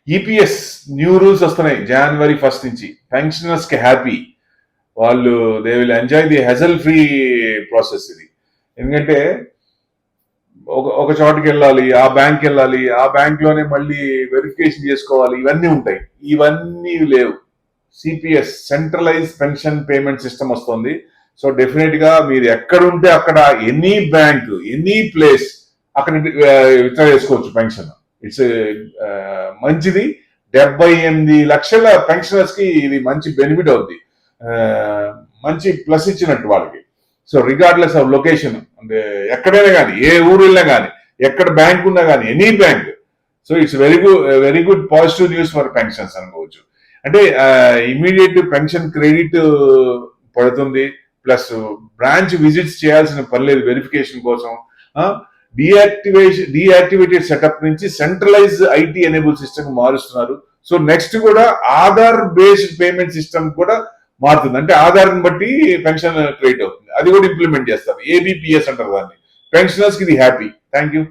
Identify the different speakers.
Speaker 1: EPS new rules వస్తున్నాయి January 1 నుంచి. Pensioners కి హ్యాపీ, వాళ్ళు they will enjoy the hazel free process ఇది. ఎందుకంటే ఒక చోటకి వెళ్ళాలి, ఆ బ్యాంక్ వెళ్ళాలి, ఆ బ్యాంక్ లోనే మళ్ళీ వెరిఫికేషన్ చేసుకోవాలి, ఇవన్నీ ఉంటాయి. ఇవన్నీ లేవు. CPS centralise pension payment system వస్తుంది. సో డెఫినెట్ గా మీరు ఎక్కడుంటే అక్కడ ఎనీ బ్యాంక్ ఎనీ ప్లేస్ అక్కడ విత్డ్రా చేసుకోవచ్చు పెన్షన్. ఇట్స్ మంచిది. 78 లక్షల పెన్షనర్స్ కి ఇది మంచి బెనిఫిట్ అవుద్ది, మంచి ప్లస్ ఇచ్చినట్టు వాళ్ళకి. సో రిగార్డ్లెస్ ఆఫ్ లొకేషన్, అంటే ఎక్కడైనా కానీ, ఏ ఊరు వెళ్ళినా కానీ, ఎక్కడ బ్యాంక్ ఉన్నా కానీ, any bank. So it's very good positive news for pensions అనుకోవచ్చు. అంటే ఇమీడియట్ పెన్షన్ క్రెడిట్ పడుతుంది, ప్లస్ బ్రాంచ్ విజిట్స్ చేయాల్సిన పని లేదు వెరిఫికేషన్ కోసం. డీయాక్టివేటెడ్ సెటప్ నుంచి సెంట్రలైజ్ ఐటీ ఎనేబుల్ సిస్టమ్ మారుస్తున్నారు. సో నెక్స్ట్ కూడా ఆధార్ బేస్డ్ పేమెంట్ సిస్టమ్ కూడా మారుతుంది. అంటే ఆధార్ని బట్టి పెన్షన్ క్రెడిట్ అవుతుంది, అది కూడా ఇంప్లిమెంట్ చేస్తారు. ఏబిపిఎస్ అంటారు దాన్ని. పెన్షనర్స్ కి ఇది హ్యాపీ. Thank you.